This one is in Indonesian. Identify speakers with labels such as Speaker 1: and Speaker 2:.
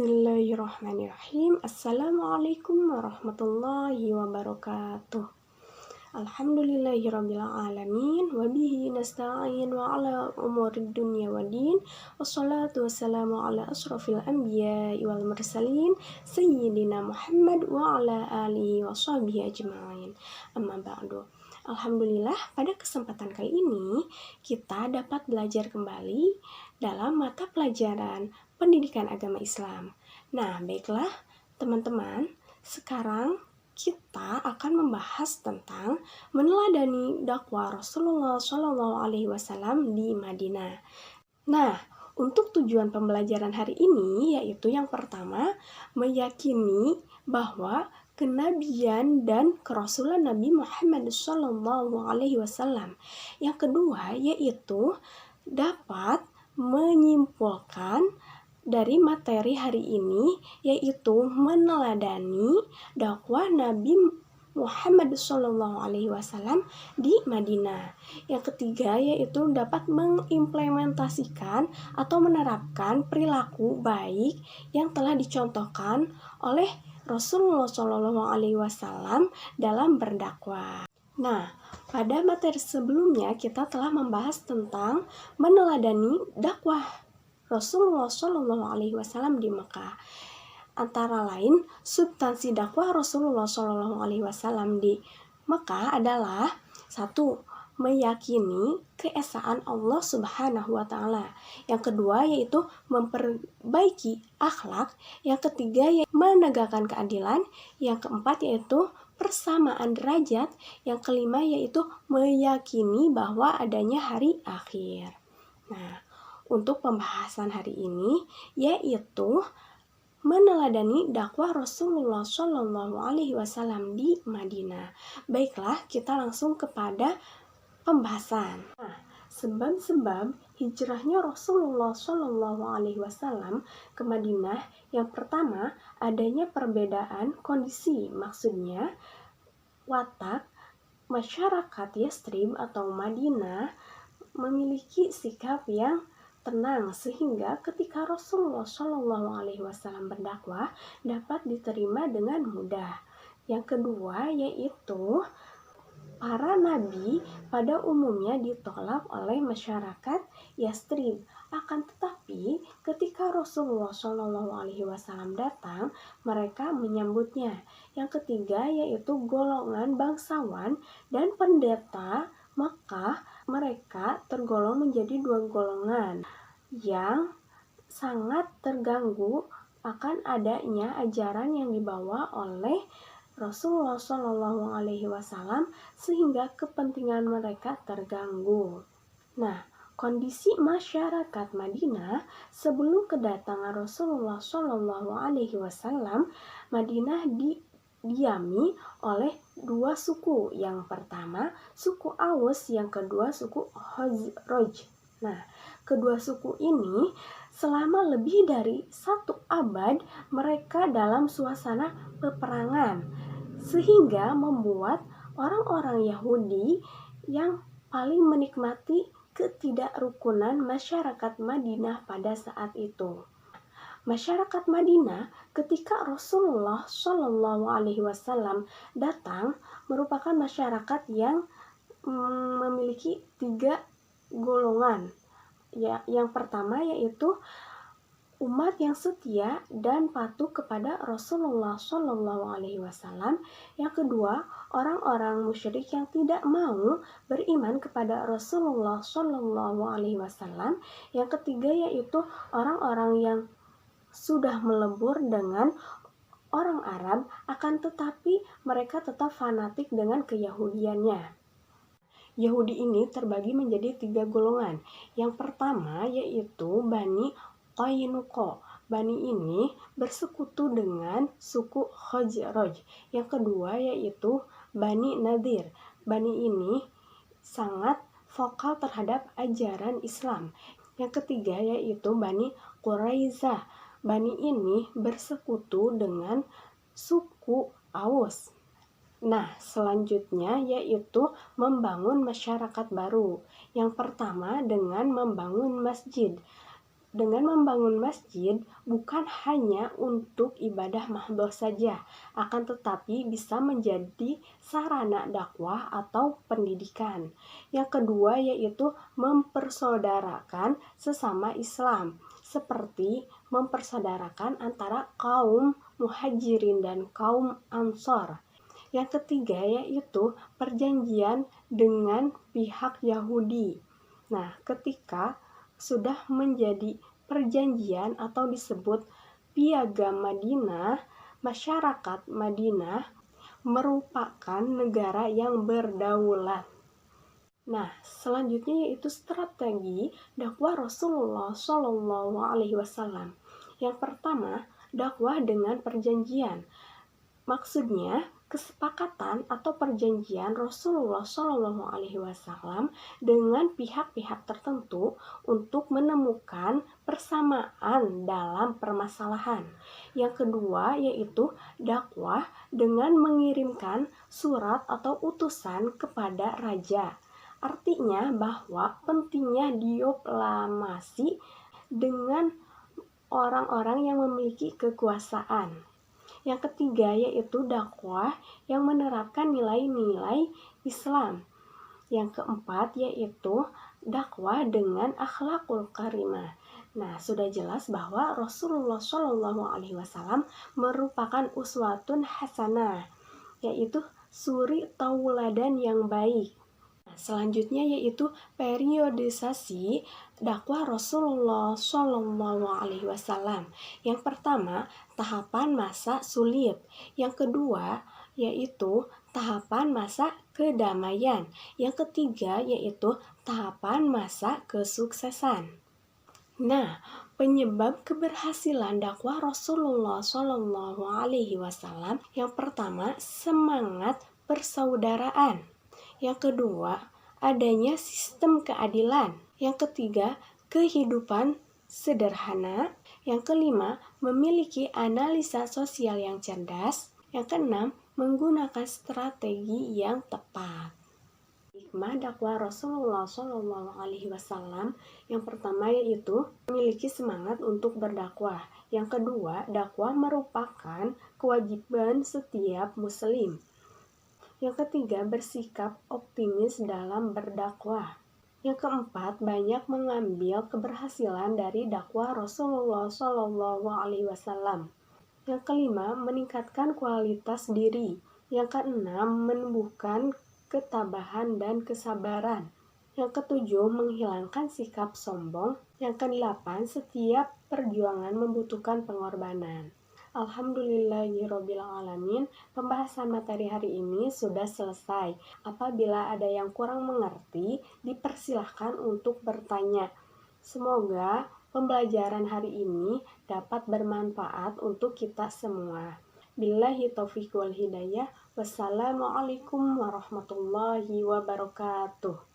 Speaker 1: Bismillahirrahmanirrahim. Assalamualaikum warahmatullahi wabarakatuh. Alhamdulillahirabbil alamin wa bihi nasta'in wa ala umurid dunya waddin. Wassalatu wassalamu ala asrofil anbiya'i wal mursalin sayyidina Muhammad wa ala alihi wa sahbihi ajma'in. Amma ba'du. Alhamdulillah, pada kesempatan kali ini kita dapat belajar kembali dalam mata pelajaran pendidikan agama Islam. Nah, baiklah teman-teman, sekarang kita akan membahas tentang meneladani dakwah Rasulullah SAW di Madinah. Nah, untuk tujuan pembelajaran hari ini yaitu yang pertama, meyakini bahwa kenabian dan kerasulan Nabi Muhammad SAW. Yang kedua yaitu dapat menyimpulkan dari materi hari ini yaitu meneladani dakwah Nabi Muhammad SAW di Madinah. Yang ketiga yaitu dapat mengimplementasikan atau menerapkan perilaku baik yang telah dicontohkan oleh Rasulullah SAW dalam berdakwah. Nah, pada materi sebelumnya kita telah membahas tentang meneladani dakwah Rasulullah SAW di Mekah. Antara lain, substansi dakwah Rasulullah SAW di Mekah adalah 1. Meyakini keesaan Allah Subhanahu wa Ta'ala. Yang kedua yaitu memperbaiki akhlak. Yang ketiga yaitu menegakkan keadilan. Yang keempat yaitu persamaan derajat. Yang kelima yaitu meyakini bahwa adanya hari akhir. Nah, untuk pembahasan hari ini yaitu meneladani dakwah Rasulullah SAW di Madinah. Baiklah, kita langsung kepada pembahasan. Nah, sebab-sebab hijrahnya Rasulullah SAW ke Madinah. Yang pertama, adanya perbedaan kondisi, maksudnya watak masyarakat Yastrib atau Madinah memiliki sikap yang tenang sehingga ketika Rasulullah SAW berdakwah dapat diterima dengan mudah. Yang kedua yaitu para nabi pada umumnya ditolak oleh masyarakat Yastrib. Akan tetapi ketika Rasulullah SAW datang, mereka menyambutnya. Yang ketiga yaitu golongan bangsawan dan pendeta Mekah, mereka tergolong menjadi dua golongan yang sangat terganggu akan adanya ajaran yang dibawa oleh Rasulullah SAW sehingga kepentingan mereka terganggu. Nah, kondisi masyarakat Madinah sebelum kedatangan Rasulullah SAW, Madinah didiami oleh dua suku. Yang pertama suku Aus, yang kedua suku Khazraj. Nah, kedua suku ini selama lebih dari 1 abad mereka dalam suasana peperangan sehingga membuat orang-orang Yahudi yang paling menikmati ketidakrukunan masyarakat Madinah pada saat itu. Masyarakat Madinah ketika Rasulullah SAW datang merupakan masyarakat yang memiliki 3 golongan. Ya, yang pertama yaitu umat yang setia dan patuh kepada Rasulullah SAW. Yang kedua, orang-orang musyrik yang tidak mau beriman kepada Rasulullah SAW. Yang ketiga yaitu orang-orang yang sudah melebur dengan orang Arab, akan tetapi mereka tetap fanatik dengan keyahudiannya. Yahudi ini terbagi menjadi 3 golongan. Yang pertama yaitu Bani Qainuqa. Bani ini bersekutu dengan suku Khazraj. Yang kedua yaitu Bani Nadir. Bani ini sangat vokal terhadap ajaran Islam. Yang ketiga yaitu Bani Quraisyah. Bani ini bersekutu dengan suku Aus. Nah, selanjutnya yaitu membangun masyarakat baru. Yang pertama dengan membangun masjid. Dengan membangun masjid bukan hanya untuk ibadah mahdhah saja, akan tetapi bisa menjadi sarana dakwah atau pendidikan. Yang kedua yaitu mempersaudarakan sesama Islam, seperti mempersaudarakan antara kaum muhajirin dan kaum ansor. Yang ketiga yaitu perjanjian dengan pihak Yahudi. Nah, ketika sudah menjadi perjanjian atau disebut Piagam Madinah, masyarakat Madinah merupakan negara yang berdaulat. Nah, selanjutnya yaitu strategi dakwah Rasulullah Shallallahu Alaihi Wasallam. Yang pertama, dakwah dengan perjanjian. Maksudnya, kesepakatan atau perjanjian Rasulullah Shallallahu Alaihi Wasallam dengan pihak-pihak tertentu untuk menemukan persamaan dalam permasalahan. Yang kedua yaitu dakwah dengan mengirimkan surat atau utusan kepada raja. Artinya bahwa pentingnya diplomasi dengan orang-orang yang memiliki kekuasaan. Yang ketiga yaitu dakwah yang menerapkan nilai-nilai Islam. Yang keempat yaitu dakwah dengan akhlakul karimah. Nah, sudah jelas bahwa Rasulullah Shallallahu Alaihi Wasallam merupakan uswatun hasanah, yaitu suri tauladan yang baik. Selanjutnya yaitu periodisasi dakwah Rasulullah Shallallahu Alaihi Wasallam. Yang pertama, tahapan masa sulit. Yang kedua, yaitu tahapan masa kedamaian. Yang ketiga, yaitu tahapan masa kesuksesan. Nah, penyebab keberhasilan dakwah Rasulullah Shallallahu Alaihi Wasallam yang pertama, semangat persaudaraan. Yang kedua, adanya sistem keadilan. Yang ketiga, kehidupan sederhana. Yang kelima, memiliki analisa sosial yang cerdas. Yang keenam, menggunakan strategi yang tepat. Hikmah dakwah Rasulullah Shallallahu Alaihi Wasallam yang pertama yaitu memiliki semangat untuk berdakwah. Yang kedua, dakwah merupakan kewajiban setiap muslim. Yang ketiga, bersikap optimis dalam berdakwah. Yang keempat, banyak mengambil keberhasilan dari dakwah Rasulullah Shallallahu Alaihi Wasallam. Yang kelima, meningkatkan kualitas diri. Yang keenam, menumbuhkan ketabahan dan kesabaran. Yang ketujuh, menghilangkan sikap sombong. Yang kedelapan, setiap perjuangan membutuhkan pengorbanan. Alhamdulillahirobbilalamin, pembahasan materi hari ini sudah selesai. Apabila ada yang kurang mengerti, dipersilahkan untuk bertanya. Semoga pembelajaran hari ini dapat bermanfaat untuk kita semua. Billahi taufiq wal hidayah. Wassalamualaikum warahmatullahi wabarakatuh.